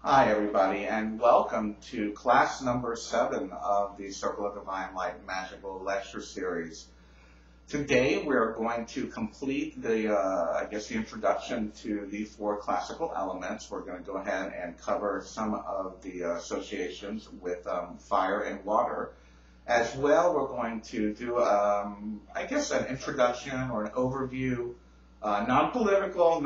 Hi, everybody, and welcome to class number 7 of the Circle of Divine Light Magical Lecture Series. Today, we're going to complete the introduction to the 4 classical elements. We're going to go ahead and cover some of the associations with fire and water. As well, we're going to do, an introduction or an overview, non-political,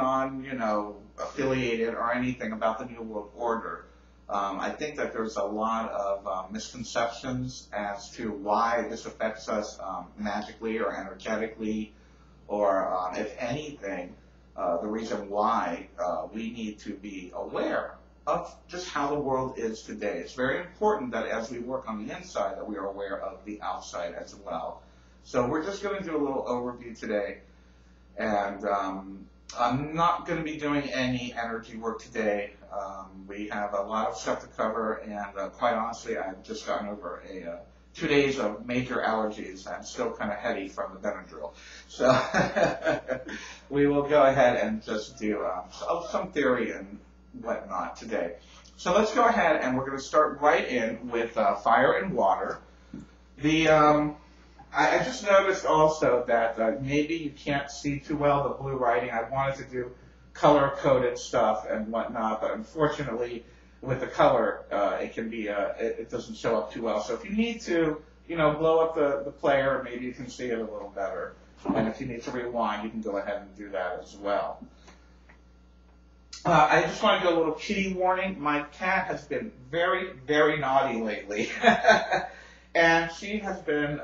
affiliated or anything about the New World Order. I think that there's a lot of misconceptions as to why this affects us magically or energetically, or if anything, the reason why we need to be aware of just how the world is today. It's very important that as we work on the inside that we are aware of the outside as well. So we're just going to do a little overview today, and I'm not going to be doing any energy work today. We have a lot of stuff to cover, and quite honestly, I've just gotten over 2 days of major allergies. I'm still kind of heady from the Benadryl. So we will go ahead and just do some theory and whatnot today. So let's go ahead, and we're going to start right in with fire and water. I just noticed also that maybe you can't see too well the blue writing. I wanted to do color-coded stuff and whatnot, but unfortunately, with the color, it can be it doesn't show up too well. So if you need to, blow up the player, maybe you can see it a little better. And if you need to rewind, you can go ahead and do that as well. I just want to do a little kitty warning. My cat has been very, very naughty lately, and she has been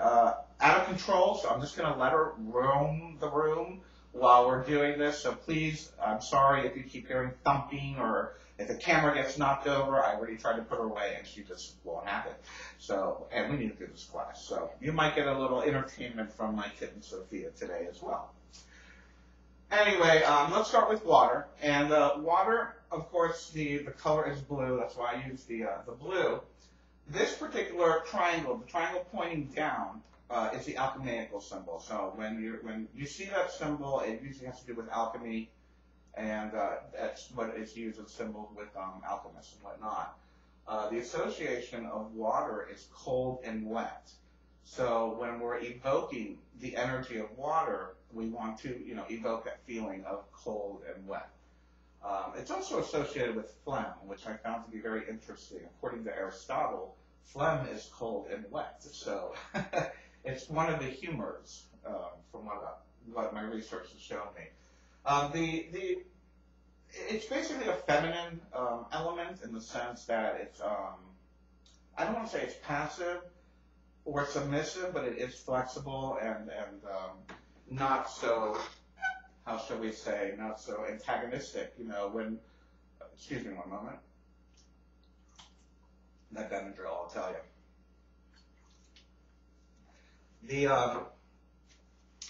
out of control, so I'm just going to let her roam the room while we're doing this. So please, I'm sorry if you keep hearing thumping or if the camera gets knocked over. I already tried to put her away and she just won't have it. So, and we need to do this class. So you might get a little entertainment from my kitten Sophia today as well. Anyway, let's start with water. And water, of course, the color is blue. That's why I use the blue. This particular triangle, the triangle pointing down, is the alchemical symbol. So when you see that symbol, it usually has to do with alchemy, and that's what is used as a symbol with alchemists and whatnot. The association of water is cold and wet. So when we're evoking the energy of water, we want to evoke that feeling of cold and wet. It's also associated with phlegm, which I found to be very interesting. According to Aristotle, phlegm is cold and wet. So it's one of the humors, from what my research has shown me. It's basically a feminine element in the sense that it's, I don't want to say it's passive or submissive, but it is flexible and not so, how shall we say, not so antagonistic. Excuse me one moment. That Benadryl, I'll tell you.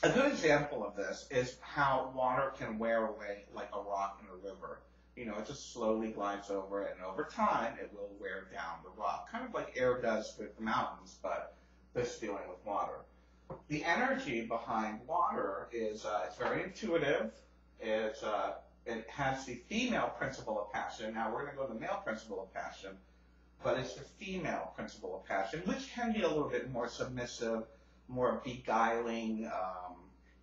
A good example of this is how water can wear away like a rock in a river. It just slowly glides over it, and over time, it will wear down the rock, kind of like air does with the mountains, but this dealing with water. The energy behind water is it's very intuitive. It has the female principle of passion. Now we're going to go to the male principle of passion, but it's the female principle of passion, which can be a little bit more submissive, more beguiling,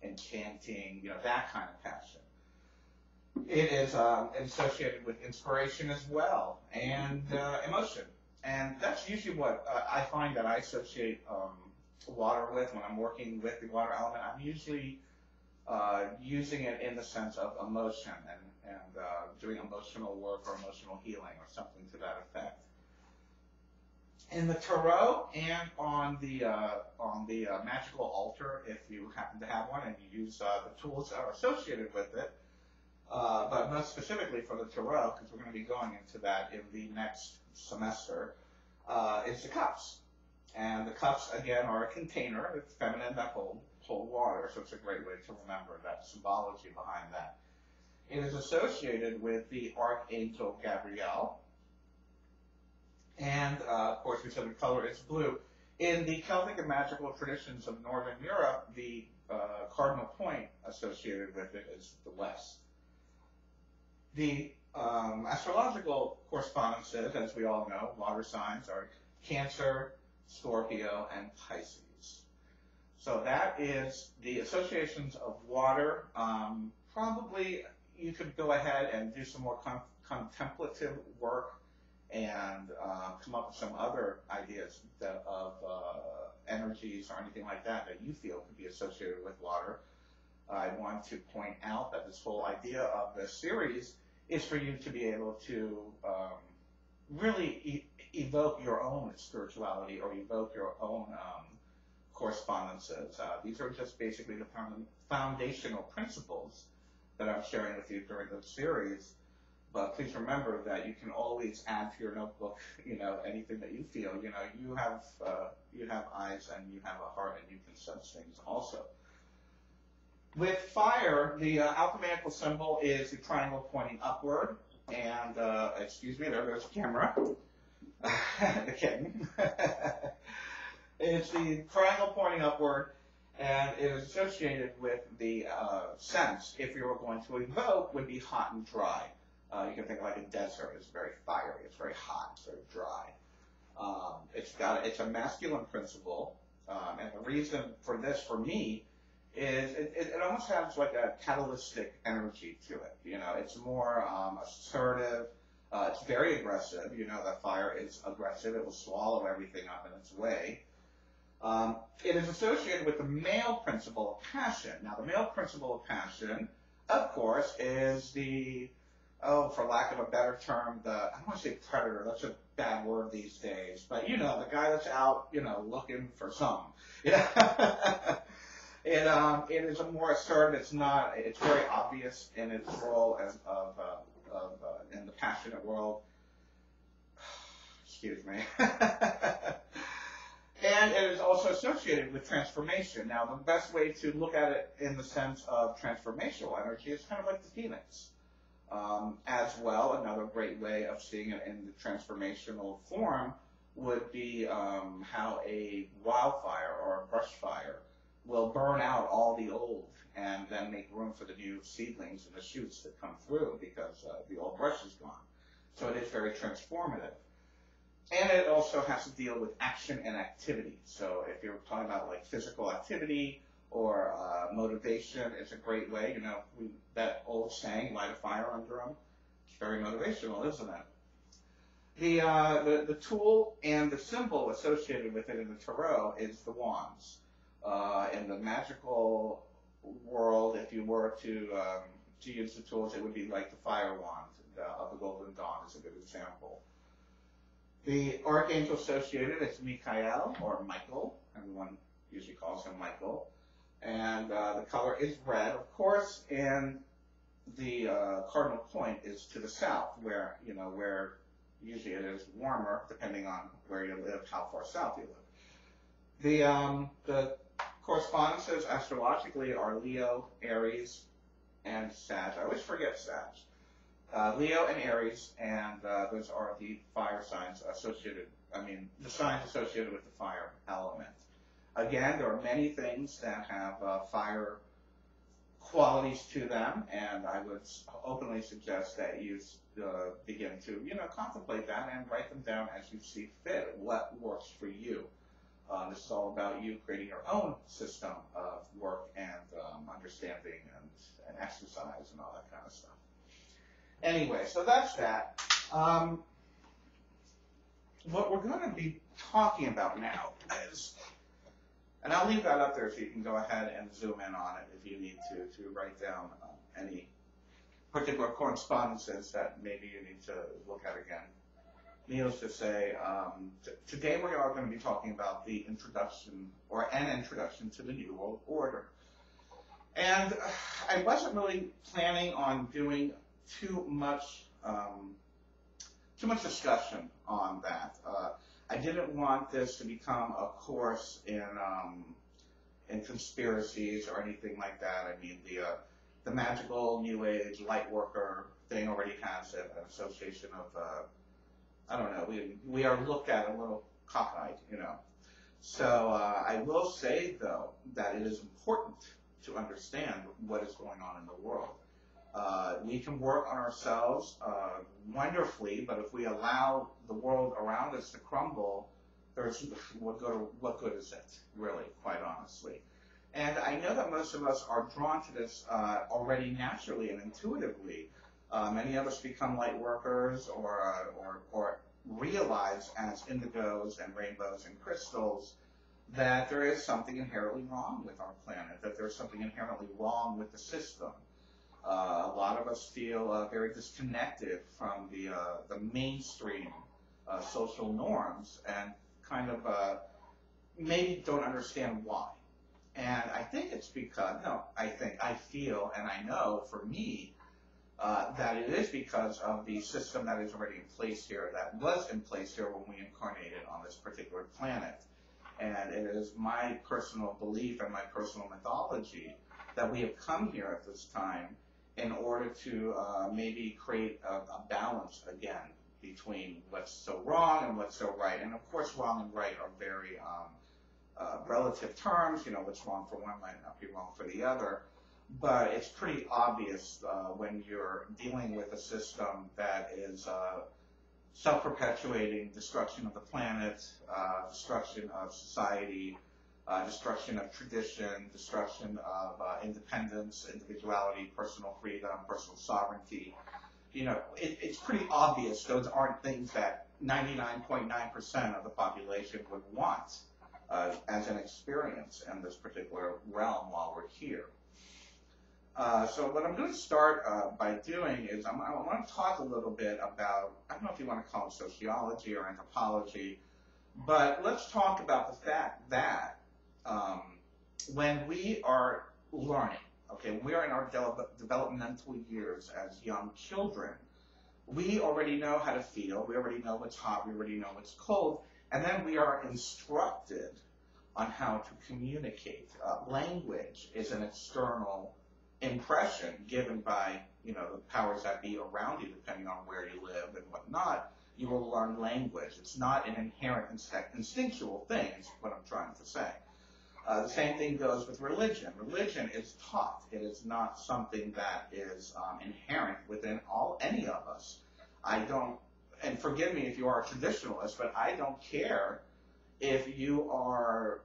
enchanting, that kind of passion. It is associated with inspiration as well, and emotion. And that's usually what I find that I associate water with when I'm working with the water element. I'm usually using it in the sense of emotion and doing emotional work or emotional healing or something to that effect. In the tarot and on the magical altar, if you happen to have one and you use the tools that are associated with it, but most specifically for the tarot, because we're going to be going into that in the next semester, is the cups. And the cups, again, are a container. It's feminine that hold water, so it's a great way to remember that symbology behind that. It is associated with the Archangel Gabriel. And, of course, we said the color is blue. In the Celtic and magical traditions of Northern Europe, the cardinal point associated with it is the west. The astrological correspondences, as we all know, water signs are Cancer, Scorpio, and Pisces. So that is the associations of water. Probably you could go ahead and do some more contemplative work and come up with some other ideas of energies or anything like that that you feel could be associated with water. I want to point out that this whole idea of this series is for you to be able to really evoke your own spirituality or evoke your own correspondences. These are just basically the foundational principles that I'm sharing with you during the series. But please remember that you can always add to your notebook, anything that you feel. You have eyes and you have a heart and you can sense things also. With fire, the alchemical symbol is the triangle pointing upward. And, excuse me, there goes the camera. The king. It's the triangle pointing upward, and it is associated with the sense, if you were going to evoke, would be hot and dry. You can think like a desert. It's very fiery. It's very hot. It's very dry. It's a masculine principle, and the reason for this, for me, is it almost has like a catalytic energy to it. It's more assertive. It's very aggressive. That fire is aggressive. It will swallow everything up in its way. It is associated with the male principle of passion. Now, the male principle of passion, of course, is for lack of a better term, I don't want to say predator. That's a bad word these days. But, the guy that's out, looking for something. It is a more assertive. It's very obvious in its role as in the passionate world. Excuse me. And it is also associated with transformation. Now, the best way to look at it in the sense of transformational energy is kind of like the phoenix. As well, another great way of seeing it in the transformational form would be how a wildfire or a brush fire will burn out all the old and then make room for the new seedlings and the shoots that come through because the old brush is gone. So it is very transformative. And it also has to deal with action and activity. So if you're talking about like physical activity or motivation, it's a great way. That old saying, light a fire under them, it's very motivational, isn't it? The tool and the symbol associated with it in the tarot is the wands. In the magical world, if you were to use the tools, it would be like the fire wand of the Golden Dawn is a good example. The archangel associated is Michael or Michael. Everyone usually calls him Michael. And the color is red, of course, and the cardinal point is to the south, where usually it is warmer, depending on where you live, how far south you live. The correspondences astrologically are Leo, Aries, and Sag. I always forget Sag. Leo and Aries, and those are the fire signs associated, the signs associated with the fire element. Again, there are many things that have fire qualities to them, and I would openly suggest that you begin to, contemplate that and write them down as you see fit, what works for you. This is all about you creating your own system of work and understanding and exercise and all that kind of stuff. Anyway, so that's that. What we're going to be talking about now is, and I'll leave that up there so you can go ahead and zoom in on it if you need to write down any particular correspondences that maybe you need to look at again. Needless to say, today we are going to be talking about the introduction to the New World Order. And I wasn't really planning on doing too much discussion on that. I didn't want this to become a course in conspiracies or anything like that. The magical New Age light worker thing already has an association of we are looked at a little cockeyed, So I will say though that it is important to understand what is going on in the world. We can work on ourselves wonderfully, but if we allow the world around us to crumble, what good is it, really, quite honestly? And I know that most of us are drawn to this already naturally and intuitively. Many of us become light workers or realize as indigos and rainbows and crystals that there is something inherently wrong with our planet, that there's something inherently wrong with the system. A lot of us feel very disconnected from the mainstream social norms and kind of maybe don't understand why. And I think it's because, I feel and I know for me that it is because of the system that is already in place here, that was in place here when we incarnated on this particular planet. And it is my personal belief and my personal mythology that we have come here at this time in order to maybe create a balance again between what's so wrong and what's so right. And of course, wrong and right are very relative terms. What's wrong for one might not be wrong for the other. But it's pretty obvious when you're dealing with a system that is self-perpetuating destruction of the planet, destruction of society, destruction of tradition, destruction of independence, individuality, personal freedom, personal sovereignty. It's pretty obvious those aren't things that 99.9% of the population would want as an experience in this particular realm while we're here. So what I'm going to start by doing is I want to talk a little bit about, I don't know if you want to call it sociology or anthropology, but let's talk about the fact that when we are learning, when we are in our developmental years as young children, we already know how to feel, we already know what's hot, we already know what's cold, and then we are instructed on how to communicate. Language is an external impression given by, the powers that be around you, depending on where you live and whatnot. You will learn language. It's not an inherent instinctual thing, is what I'm trying to say. The same thing goes with religion. Religion is taught. It is not something that is inherent within any of us. And forgive me if you are a traditionalist, but I don't care if you are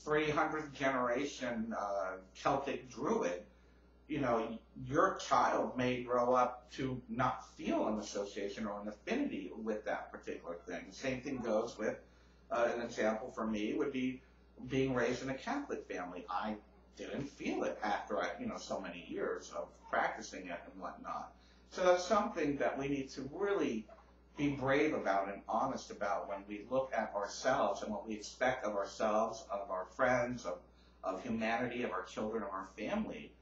300th generation Celtic Druid. Your child may grow up to not feel an association or an affinity with that particular thing. The same thing goes with, an example for me would be being raised in a Catholic family. I didn't feel it after so many years of practicing it and whatnot. So that's something that we need to really be brave about and honest about when we look at ourselves and what we expect of ourselves, of our friends, of humanity, of our children, of our family,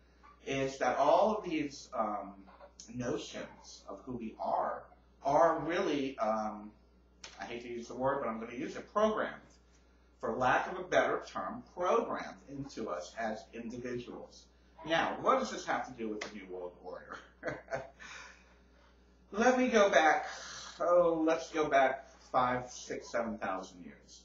is that all of these notions of who we are really, I hate to use the word, but I'm going to use it, programmed, for lack of a better term, programmed into us as individuals. Now, what does this have to do with the New World Order? Let me go back. Let's go back 5, 6, 7,000 years.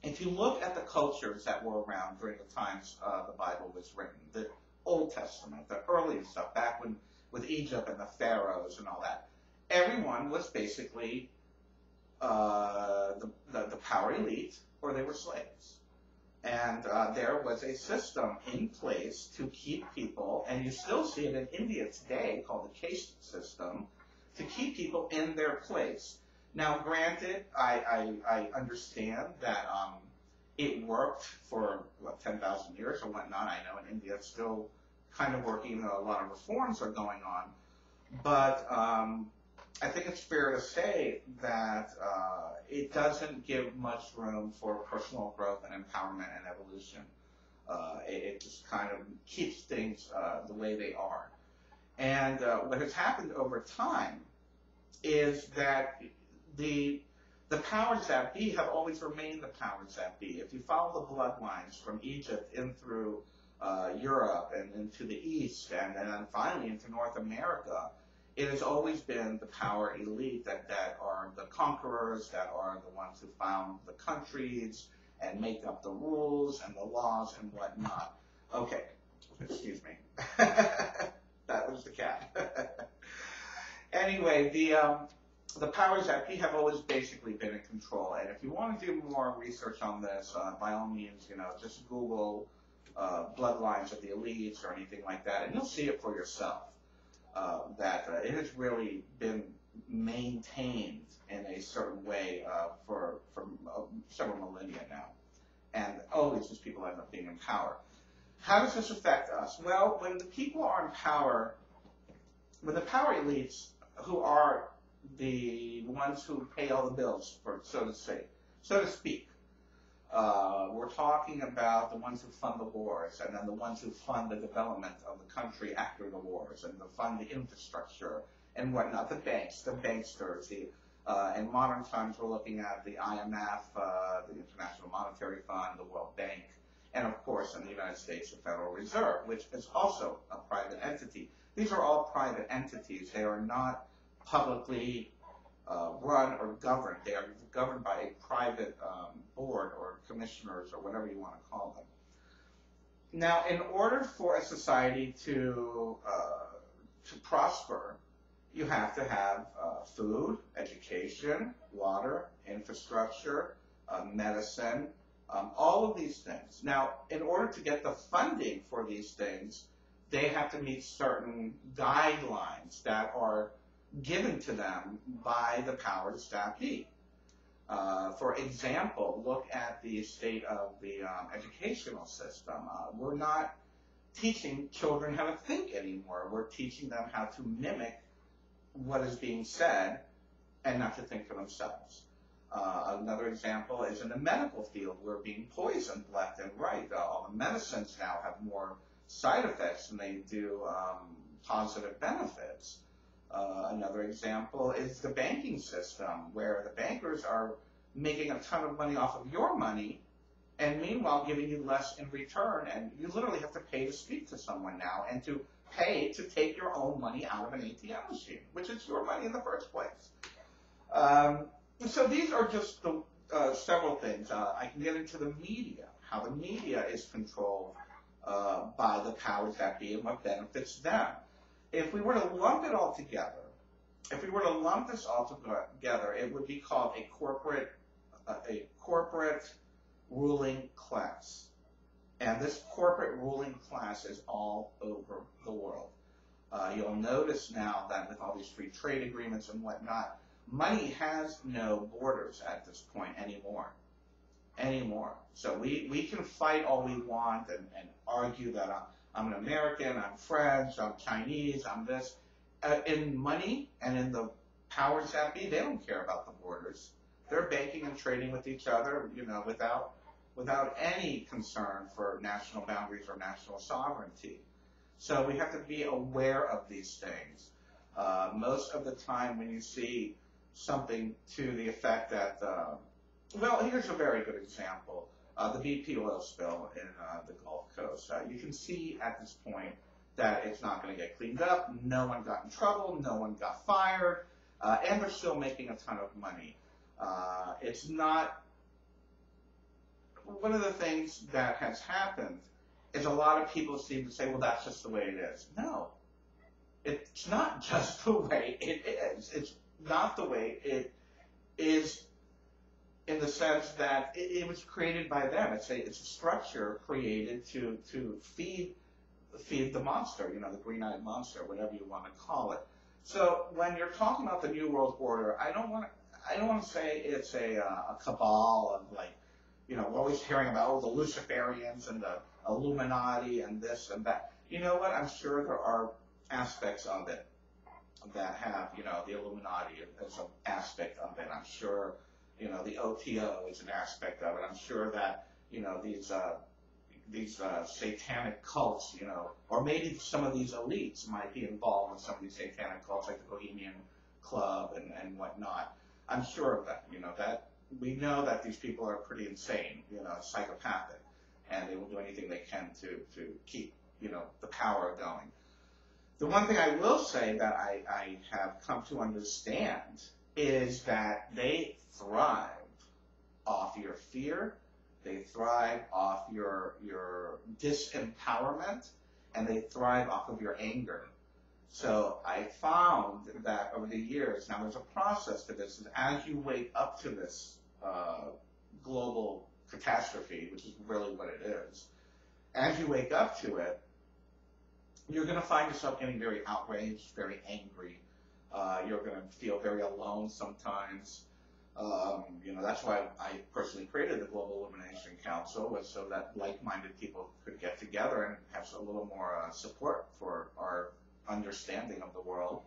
If you look at the cultures that were around during the times the Bible was written, the Old Testament, the earliest stuff, back when with Egypt and the pharaohs and all that, everyone was basically the power elite, or they were slaves. And there was a system in place to keep people, and you still see it in India today, called the caste system, to keep people in their place. Now, granted, I understand that it worked for, 10,000 years or whatnot. I know in India it's still kind of working, a lot of reforms are going on. But I think it's fair to say that it doesn't give much room for personal growth and empowerment and evolution. It just kind of keeps things the way they are. And what has happened over time is that the powers that be have always remained the powers that be. If you follow the bloodlines from Egypt in through Europe and into the East and then finally into North America, it has always been the power elite that are the conquerors, that are the ones who found the countries and make up the rules and the laws and whatnot. Okay, excuse me. That was the cat. anyway, the powers that be have always basically been in control. And if you want to do more research on this, by all means, just Google bloodlines of the elites or anything like that, and you'll see it for yourself. That it has really been maintained in a certain way for several millennia now. And always these people end up being in power. How does this affect us? Well, when the people are in power, when the power elites, who are the ones who pay all the bills, so to speak, we're talking about the ones who fund the wars, and then the ones who fund the development of the country after the wars, and fund the infrastructure and whatnot, the banks, the banksters, in modern times we're looking at the IMF, the International Monetary Fund, the World Bank, and of course in the United States the Federal Reserve, which is also a private entity. These are all private entities. They are not publicly run or governed. They are governed by a private board or commissioners or whatever you want to call them. Now, in order for a society to prosper, you have to have food, education, water, infrastructure, medicine, all of these things. Now, in order to get the funding for these things, they have to meet certain guidelines that are given to them by the powers that be. For example, look at the state of the educational system. We're not teaching children how to think anymore. We're teaching them how to mimic what is being said and not to think for themselves. Another example is in the medical field. We're being poisoned left and right. All the medicines now have more side effects than they do positive benefits. Another example is the banking system, where the bankers are making a ton of money off of your money and meanwhile giving you less in return, and you literally have to pay to speak to someone now and to pay to take your own money out of an ATM machine, which is your money in the first place. So these are just the several things. I can get into the media, how the media is controlled by the powers that be and what benefits them. If we were to lump it all together, if we were to lump this all together, it would be called a corporate ruling class. And this corporate ruling class is all over the world. You'll notice now that with all these free trade agreements and whatnot, money has no borders at this point anymore. So we can fight all we want and argue that I'm an American, I'm French, I'm Chinese, I'm this. In money and in the powers that be, they don't care about the borders. They're banking and trading with each other, without any concern for national boundaries or national sovereignty. So we have to be aware of these things. Most of the time when you see something to the effect that, well, here's a very good example. The BP oil spill in the Gulf Coast. You can see at this point that it's not going to get cleaned up. No one got in trouble. No one got fired. And they're still making a ton of money. It's not... One of the things that has happened is a lot of people seem to say, well, that's just the way it is. No. It's not just the way it is. It's not the way it is in the sense that it was created by them. It's a structure created to feed the monster, the green-eyed monster, whatever you want to call it. So when you're talking about the New World Order, I don't want to say it's a cabal of we're always hearing about the Luciferians and the Illuminati and this and that. You know what? I'm sure there are aspects of it that have, the Illuminati as an aspect of it. I'm sure, the OTO is an aspect of it. I'm sure that, these satanic cults, or maybe some of these elites might be involved with some of these satanic cults, like the Bohemian Club and whatnot. I'm sure of that, that we know that these people are pretty insane, psychopathic, and they will do anything they can to keep, the power going. The one thing I will say that I have come to understand is that they thrive off your fear, they thrive off your disempowerment, and they thrive off of your anger. So I found that over the years, now there's a process to this, is as you wake up to this global catastrophe, which is really what it is, as you wake up to it, you're going to find yourself getting very outraged, very angry. You're going to feel very alone sometimes. That's why I personally created the Global Illumination Council, was so that like-minded people could get together and have a little more support for our understanding of the world.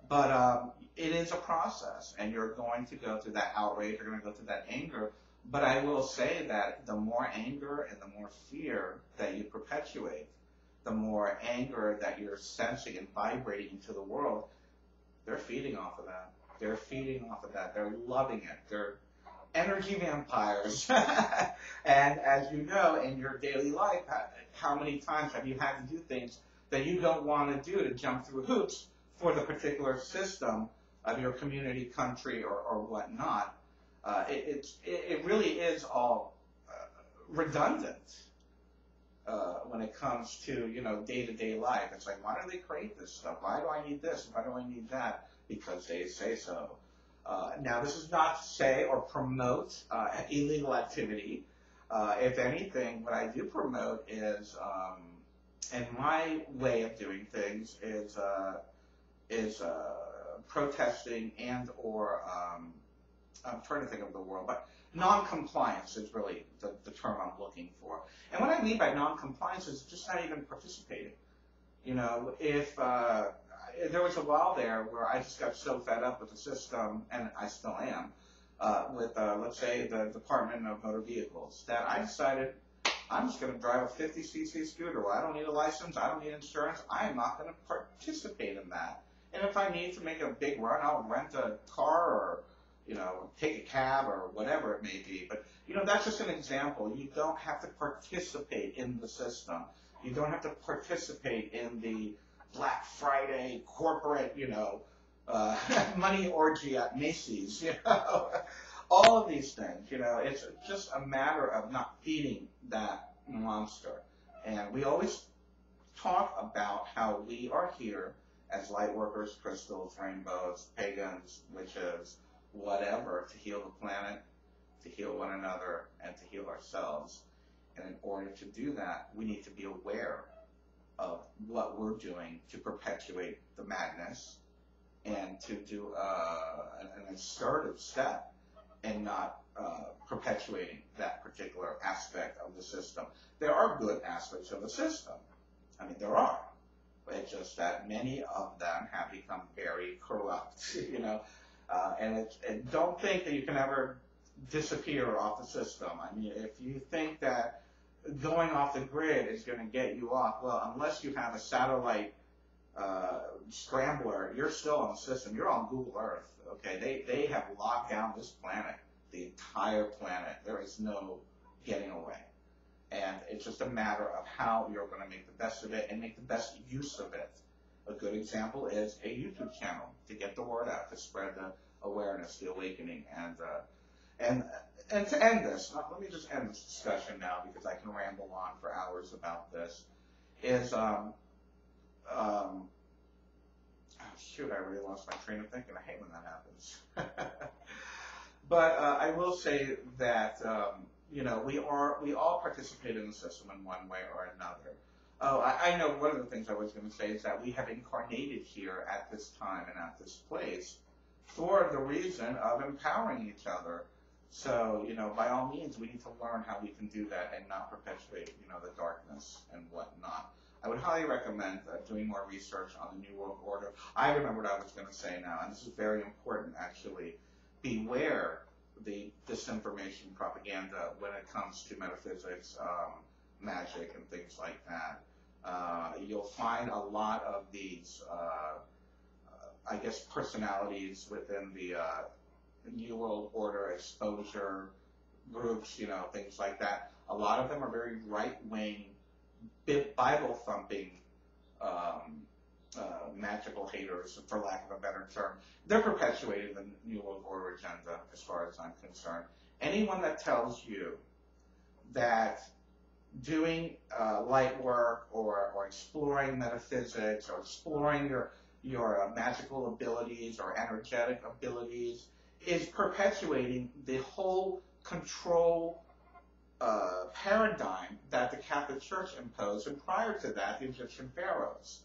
But it is a process, and you're going to go through that outrage, you're going to go through that anger. But I will say that the more anger and the more fear that you perpetuate, the more anger that you're sensing and vibrating into the world, they're feeding off of that. They're feeding off of that. They're loving it. They're energy vampires. And as you know, in your daily life, how many times have you had to do things that you don't want to do to jump through hoops for the particular system of your community, country, or whatnot? It really is all redundant when it comes to, day-to-day life. It's like, why do they create this stuff? Why do I need this? Why do I need that? Because they say so. Now, this is not to say or promote illegal activity. If anything, what I do promote is, and my way of doing things is protesting and or I'm trying to think of the word, but non-compliance is really the term I'm looking for. And what I mean by non-compliance is just not even participating. If there was a while there where I just got so fed up with the system, and I still am, with, let's say, the Department of Motor Vehicles, that I decided I'm just going to drive a 50cc scooter. Well, I don't need a license. I don't need insurance. I am not going to participate in that. And if I need to make a big run, I'll rent a car or take a cab or whatever it may be. But, that's just an example. You don't have to participate in the system. You don't have to participate in the Black Friday corporate, money orgy at Macy's, all of these things, it's just a matter of not feeding that monster. And we always talk about how we are here as light workers, crystals, rainbows, pagans, witches, whatever, to heal the planet, to heal one another, and to heal ourselves. And in order to do that, we need to be aware of what we're doing to perpetuate the madness and to do an assertive step and not perpetuating that particular aspect of the system. There are good aspects of the system. I mean, there are. It's just that many of them have become very corrupt, and don't think that you can ever disappear off the system. I mean, if you think that going off the grid is going to get you off, well, unless you have a satellite scrambler, you're still on the system. You're on Google Earth, okay? They have locked down this planet, the entire planet. There is no getting away. And it's just a matter of how you're going to make the best of it and make the best use of it. A good example is a YouTube channel to get the word out, to spread the awareness, the awakening, and to end this, let me just end this discussion now because I can ramble on for hours about this, is, shoot, I really lost my train of thinking. I hate when that happens. But I will say that, we all participate in the system in one way or another. Oh, I know one of the things I was going to say is that we have incarnated here at this time and at this place for the reason of empowering each other. So, by all means, we need to learn how we can do that and not perpetuate, the darkness and whatnot. I would highly recommend doing more research on the New World Order. I remember what I was going to say now, and this is very important, actually. Beware the disinformation propaganda when it comes to metaphysics, magic, and things like that. You'll find a lot of these, personalities within the New World Order exposure groups, things like that. A lot of them are very right-wing, Bible-thumping, magical haters, for lack of a better term. They're perpetuating the New World Order agenda, as far as I'm concerned. Anyone that tells you that doing light work or exploring metaphysics or exploring your magical abilities or energetic abilities is perpetuating the whole control paradigm that the Catholic Church imposed, and prior to that, the Egyptian pharaohs.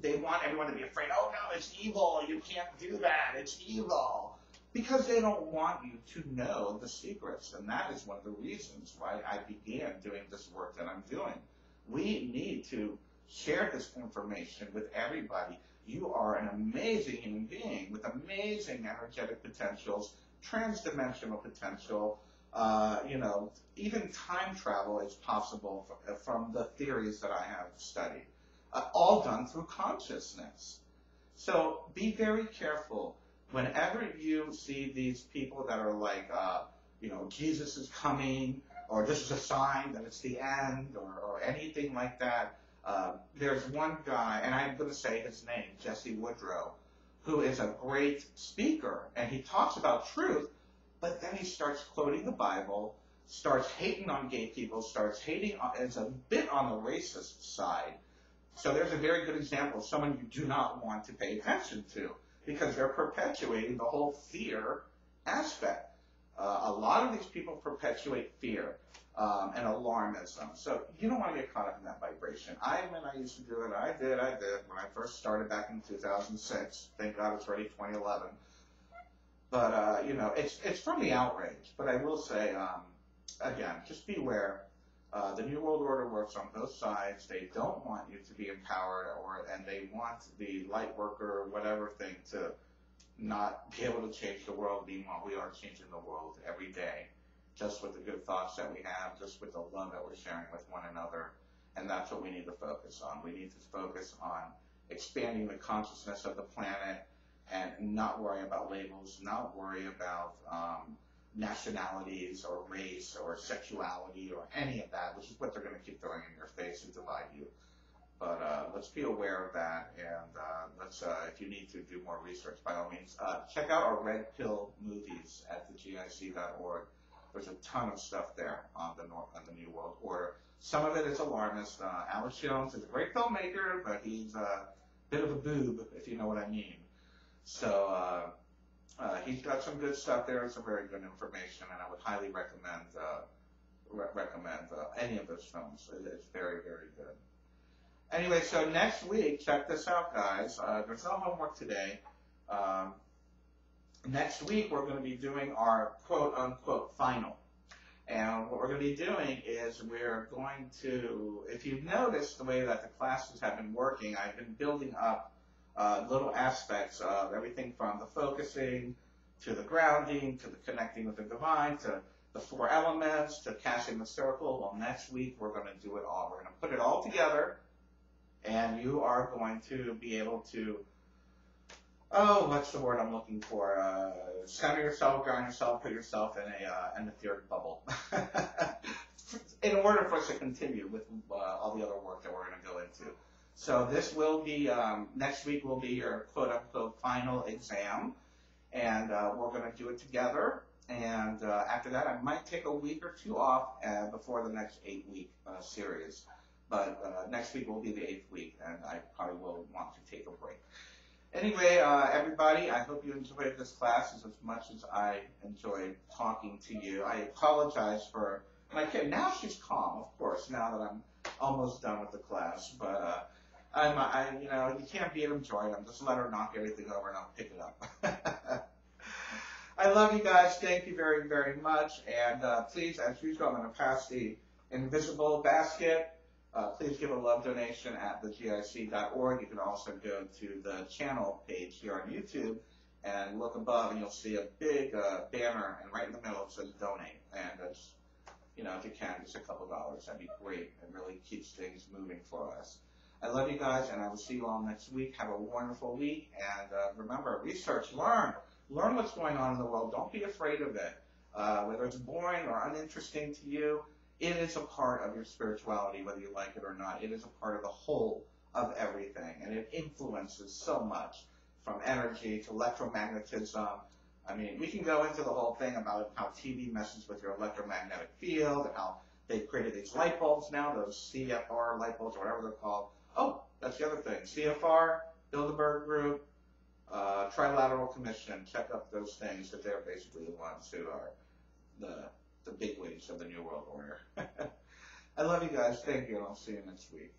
They want everyone to be afraid, oh no, it's evil, you can't do that, it's evil. Because they don't want you to know the secrets, and that is one of the reasons why I began doing this work that I'm doing. We need to share this information with everybody. You are an amazing human being with amazing energetic potentials, transdimensional potential. Even time travel is possible from the theories that I have studied, all done through consciousness. So be very careful. Whenever you see these people that are like, Jesus is coming, or this is a sign that it's the end, or anything like that, there's one guy, and I'm going to say his name, Jesse Woodrow, who is a great speaker, and he talks about truth, but then he starts quoting the Bible, starts hating on gay people, starts hating, it's a bit on the racist side. So there's a very good example of someone you do not want to pay attention to, because they're perpetuating the whole fear aspect. A lot of these people perpetuate fear and alarmism. So you don't want to get caught up in that vibration. I used to do it. I did. When I first started back in 2006. Thank God it's already 2011. But, it's from the outrage. But I will say, again, just beware. The New World Order works on both sides. They don't want you to be empowered, and they want the light worker or whatever thing to not be able to change the world. Meanwhile, we are changing the world every day, just with the good thoughts that we have, just with the love that we're sharing with one another. And that's what we need to focus on. We need to focus on expanding the consciousness of the planet and not worry about labels, not worry about nationalities or race or sexuality or any of that, which is what they're going to keep throwing in your face and divide you. But let's be aware of that, and let's, if you need to do more research, by all means, check out our Red Pill movies at thegic.org. There's a ton of stuff there on the New World Order. Some of it is alarmist. Alex Jones is a great filmmaker, but he's a bit of a boob, if you know what I mean. So he's got some good stuff there, some very good information, and I would highly recommend any of those films. It's very, very good. Anyway, so next week, check this out, guys. There's no homework today. Next week, we're going to be doing our quote-unquote final. And what we're going to be doing is we're going to, if you've noticed the way that the classes have been working, I've been building up little aspects of everything from the focusing to the grounding to the connecting with the divine to the 4 elements to cashing the circle. Well, next week, we're going to do it all. We're going to put it all together. And you are going to be able to, what's the word I'm looking for? Center yourself, ground yourself, put yourself in an etheric bubble. In order for us to continue with all the other work that we're going to go into. So this will be, next week will be your quote-unquote final exam. And we're going to do it together. And after that, I might take a week or 2 off before the next 8-week series. But next week will be the 8th week, and I probably will want to take a break. Anyway, everybody, I hope you enjoyed this class as much as I enjoyed talking to you. I apologize for my kid. Now she's calm, of course, now that I'm almost done with the class. But you can't beat them joy. I'm just let her knock everything over, and I'll pick it up. I love you guys. Thank you very, very much. And please, as usual, I'm going to pass the invisible basket. Please give a love donation at thegic.org. You can also go to the channel page here on YouTube and look above, and you'll see a big banner, and right in the middle it says donate. And just, if you can, just a couple dollars. That'd be great. It really keeps things moving for us. I love you guys, and I will see you all next week. Have a wonderful week. And remember, research, learn. Learn what's going on in the world. Don't be afraid of it. Whether it's boring or uninteresting to you, it is a part of your spirituality, whether you like it or not. It is a part of the whole of everything, and it influences so much, from energy to electromagnetism. I mean, we can go into the whole thing about how TV messes with your electromagnetic field and how They've created these light bulbs now, those CFR light bulbs, or whatever they're called. Oh, that's the other thing. CFR, Bilderberg Group, Trilateral Commission. Check up those things, that they're basically the ones who are the bigwigs of the New World Order. I love you guys. Thank you, and I'll see you next week.